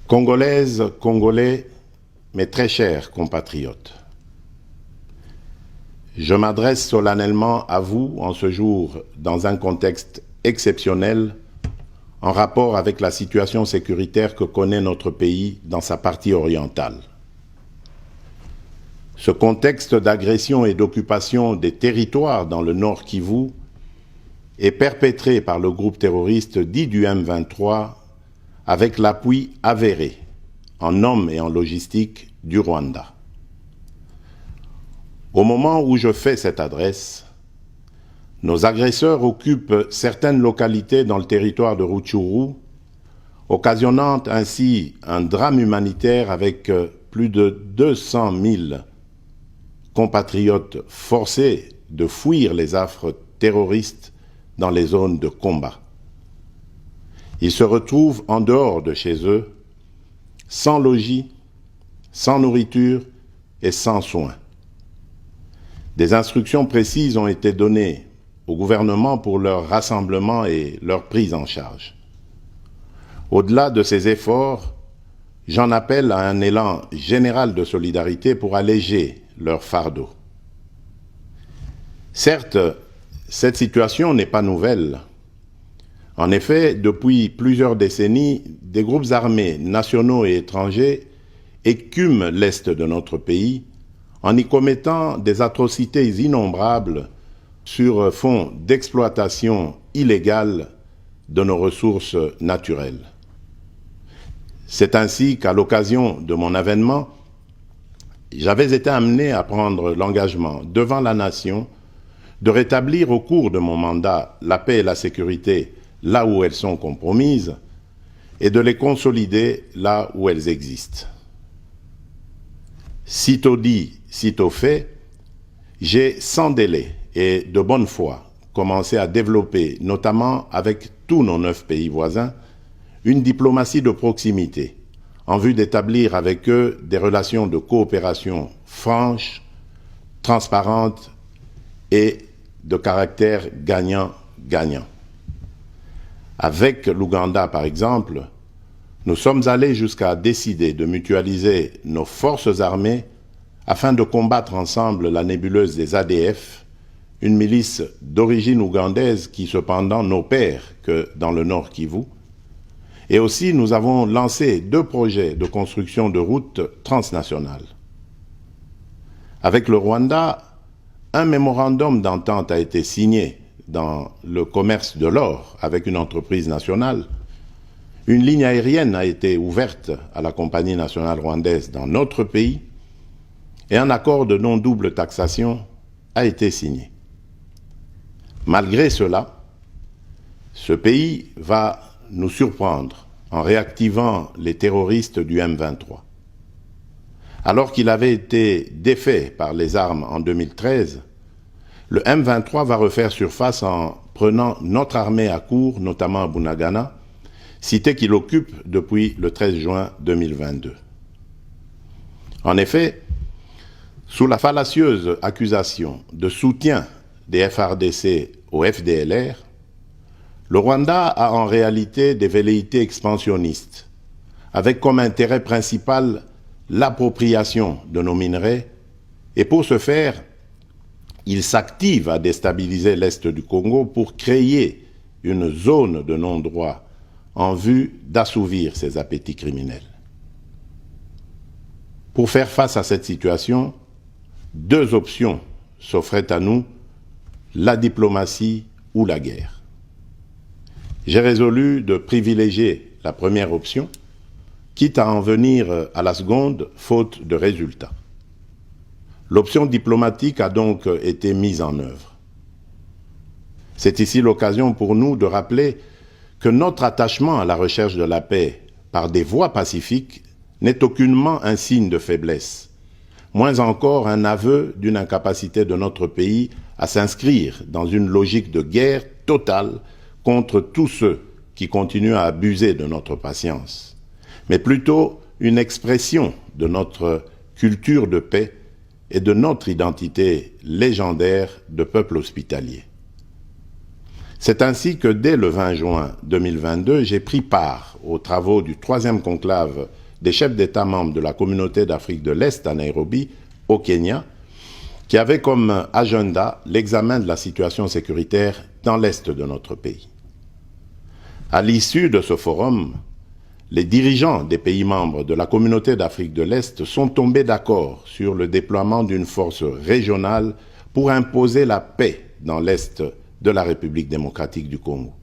Congolaises, Congolais, mes très chers compatriotes, je m'adresse solennellement à vous en ce jour dans un contexte exceptionnel en rapport avec la situation sécuritaire que connaît notre pays dans sa partie orientale. Ce contexte d'agression et d'occupation des territoires dans le Nord Kivu est perpétré par le groupe terroriste dit du M23 avec l'appui avéré en hommes et en logistique du Rwanda. Au moment où je fais cette adresse, nos agresseurs occupent certaines localités dans le territoire de Rutshuru, occasionnant ainsi un drame humanitaire avec plus de 200 000 compatriotes forcés de fuir les affres terroristes dans les zones de combat. Ils se retrouvent en dehors de chez eux, sans logis, sans nourriture et sans soins. Des instructions précises ont été données au gouvernement pour leur rassemblement et leur prise en charge. Au-delà de ces efforts, j'en appelle à un élan général de solidarité pour alléger leur fardeau. Certes, cette situation n'est pas nouvelle. En effet, depuis plusieurs décennies, des groupes armés nationaux et étrangers écument l'est de notre pays en y commettant des atrocités innombrables sur fond d'exploitation illégale de nos ressources naturelles. C'est ainsi qu'à l'occasion de mon avènement, j'avais été amené à prendre l'engagement devant la nation de rétablir au cours de mon mandat la paix et la sécurité là où elles sont compromises et de les consolider là où elles existent. Sitôt dit, sitôt fait, j'ai sans délai et de bonne foi commencé à développer, notamment avec tous nos 9 pays voisins, une diplomatie de proximité en vue d'établir avec eux des relations de coopération franches, transparentes et de caractère gagnant-gagnant. Avec l'Ouganda, par exemple, nous sommes allés jusqu'à décider de mutualiser nos forces armées afin de combattre ensemble la nébuleuse des ADF, une milice d'origine ougandaise qui cependant n'opère que dans le Nord Kivu. Et aussi, nous avons lancé 2 projets de construction de routes transnationales. Avec le Rwanda, un mémorandum d'entente a été signé dans le commerce de l'or avec une entreprise nationale. Une ligne aérienne a été ouverte à la compagnie nationale rwandaise dans notre pays et un accord de non-double taxation a été signé. Malgré cela, ce pays va nous surprendre en réactivant les terroristes du M23. Alors qu'il avait été défait par les armes en 2013, le M23 va refaire surface en prenant notre armée à court, notamment à Bunagana, cité qu'il occupe depuis le 13 juin 2022. En effet, sous la fallacieuse accusation de soutien des FARDC au FDLR, le Rwanda a en réalité des velléités expansionnistes, avec comme intérêt principal l'appropriation de nos minerais, et pour ce faire, il s'active à déstabiliser l'Est du Congo pour créer une zone de non-droit en vue d'assouvir ses appétits criminels. Pour faire face à cette situation, 2 options s'offraient à nous, la diplomatie ou la guerre. J'ai résolu de privilégier la première option, quitte à en venir à la seconde, faute de résultats. L'option diplomatique a donc été mise en œuvre. C'est ici l'occasion pour nous de rappeler que notre attachement à la recherche de la paix par des voies pacifiques n'est aucunement un signe de faiblesse, moins encore un aveu d'une incapacité de notre pays à s'inscrire dans une logique de guerre totale contre tous ceux qui continuent à abuser de notre patience, mais plutôt une expression de notre culture de paix et de notre identité légendaire de peuple hospitalier. C'est ainsi que dès le 20 juin 2022, j'ai pris part aux travaux du 3e conclave des chefs d'État membres de la Communauté d'Afrique de l'Est à Nairobi, au Kenya, qui avait comme agenda l'examen de la situation sécuritaire dans l'Est de notre pays. À l'issue de ce forum, les dirigeants des pays membres de la Communauté d'Afrique de l'Est sont tombés d'accord sur le déploiement d'une force régionale pour imposer la paix dans l'Est de la République démocratique du Congo.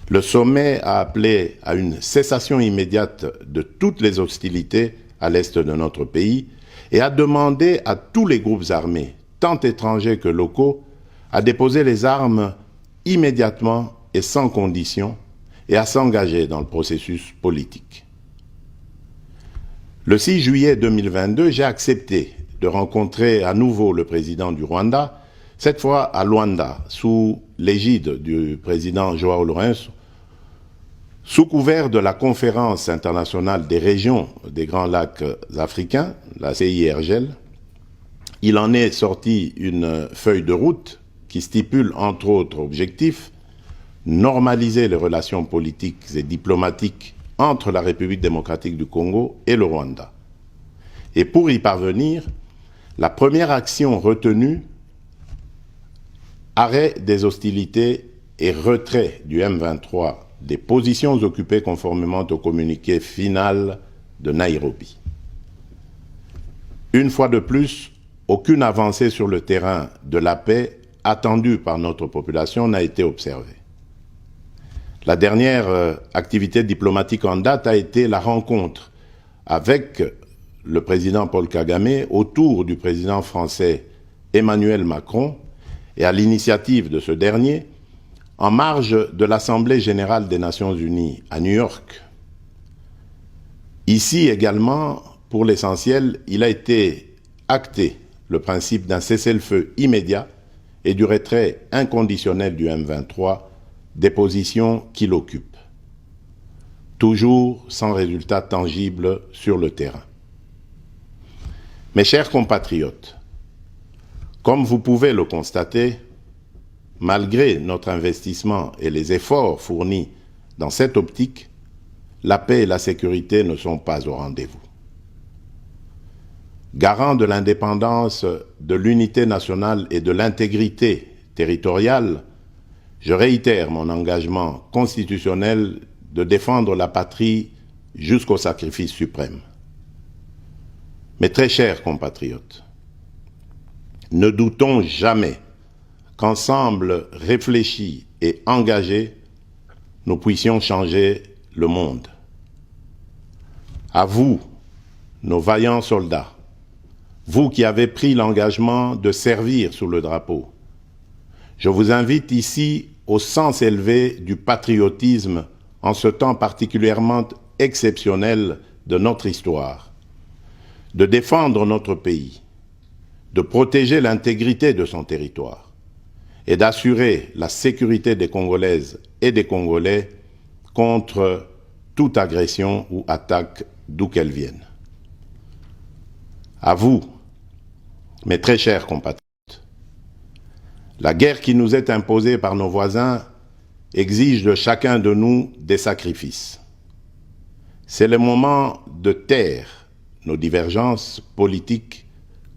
Le sommet a appelé à une cessation immédiate de toutes les hostilités à l'Est de notre pays et a demandé à tous les groupes armés, tant étrangers que locaux, à déposer les armes immédiatement et sans condition et à s'engager dans le processus politique. Le 6 juillet 2022, j'ai accepté de rencontrer à nouveau le président du Rwanda, cette fois à Luanda, sous l'égide du président João Lourenço, sous couvert de la Conférence internationale des régions des Grands Lacs africains, la CIRGL. Il en est sorti une feuille de route qui stipule entre autres objectifs normaliser les relations politiques et diplomatiques entre la République démocratique du Congo et le Rwanda. Et pour y parvenir, la première action retenue, arrêt des hostilités et retrait du M23 des positions occupées conformément au communiqué final de Nairobi. Une fois de plus, aucune avancée sur le terrain de la paix attendue par notre population n'a été observée. La dernière activité diplomatique en date a été la rencontre avec le président Paul Kagame autour du président français Emmanuel Macron et à l'initiative de ce dernier, en marge de l'Assemblée générale des Nations unies à New York. Ici également, pour l'essentiel, il a été acté le principe d'un cessez-le-feu immédiat et du retrait inconditionnel du M23 des positions qu'il occupe, toujours sans résultat tangible sur le terrain. Mes chers compatriotes, comme vous pouvez le constater, malgré notre investissement et les efforts fournis dans cette optique, la paix et la sécurité ne sont pas au rendez-vous. Garant de l'indépendance, de l'unité nationale et de l'intégrité territoriale, je réitère mon engagement constitutionnel de défendre la patrie jusqu'au sacrifice suprême. Mes très chers compatriotes, ne doutons jamais qu'ensemble réfléchis et engagés, nous puissions changer le monde. À vous, nos vaillants soldats, vous qui avez pris l'engagement de servir sous le drapeau, je vous invite ici au sens élevé du patriotisme en ce temps particulièrement exceptionnel de notre histoire, de défendre notre pays, de protéger l'intégrité de son territoire et d'assurer la sécurité des Congolaises et des Congolais contre toute agression ou attaque d'où qu'elle vienne. À vous, mes très chers compatriotes, la guerre qui nous est imposée par nos voisins exige de chacun de nous des sacrifices. C'est le moment de taire nos divergences politiques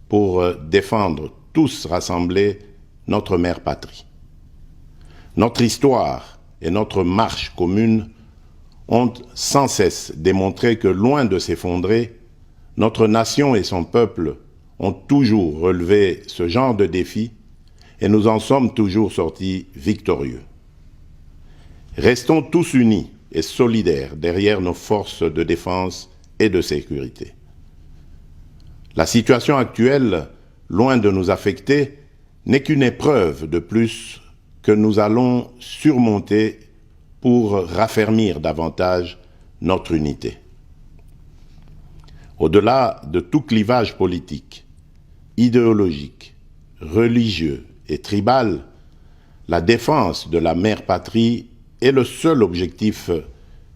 pour défendre tous rassemblés notre mère patrie. Notre histoire et notre marche commune ont sans cesse démontré que, loin de s'effondrer, notre nation et son peuple ont toujours relevé ce genre de défis et nous en sommes toujours sortis victorieux. Restons tous unis et solidaires derrière nos forces de défense et de sécurité. La situation actuelle, loin de nous affecter, n'est qu'une épreuve de plus que nous allons surmonter pour raffermir davantage notre unité. Au-delà de tout clivage politique, idéologique, religieux et tribal, la défense de la mère patrie est le seul objectif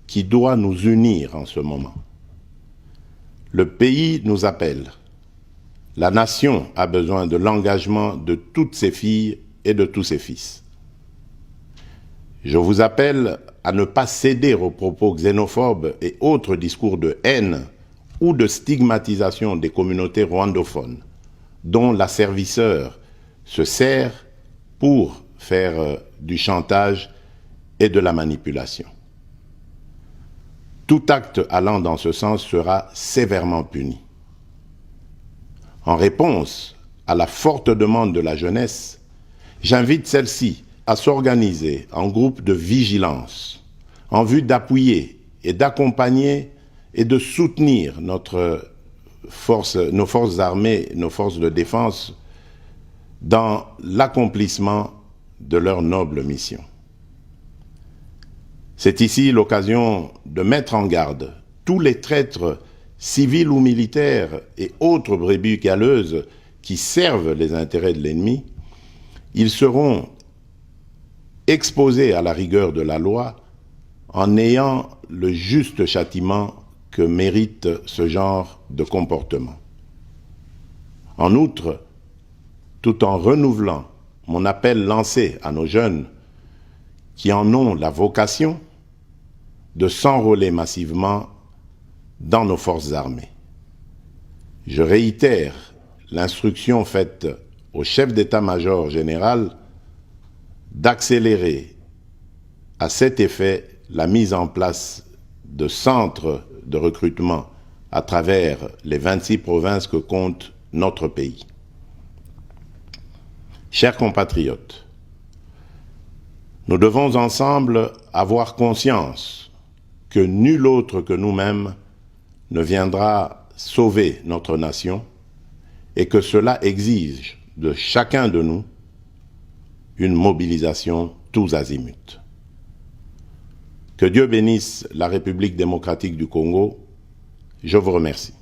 qui doit nous unir en ce moment. Le pays nous appelle. La nation a besoin de l'engagement de toutes ses filles et de tous ses fils. Je vous appelle à ne pas céder aux propos xénophobes et autres discours de haine ou de stigmatisation des communautés rwandophones, dont l'asservisseur se sert pour faire du chantage et de la manipulation. Tout acte allant dans ce sens sera sévèrement puni. En réponse à la forte demande de la jeunesse, j'invite celle-ci à s'organiser en groupe de vigilance en vue d'appuyer et d'accompagner et de soutenir nos forces armées, nos forces de défense dans l'accomplissement de leur noble mission. C'est ici l'occasion de mettre en garde tous les traîtres civils ou militaires et autres brebis galeuses qui servent les intérêts de l'ennemi. Ils seront exposés à la rigueur de la loi en ayant le juste châtiment que mérite ce genre de comportement. En outre, tout en renouvelant mon appel lancé à nos jeunes qui en ont la vocation de s'enrôler massivement dans nos forces armées. Je réitère l'instruction faite au chef d'état-major général d'accélérer à cet effet la mise en place de centres de recrutement à travers les 26 provinces que compte notre pays. Chers compatriotes, nous devons ensemble avoir conscience que nul autre que nous-mêmes ne viendra sauver notre nation et que cela exige de chacun de nous une mobilisation tous azimuts. Que Dieu bénisse la République démocratique du Congo. Je vous remercie.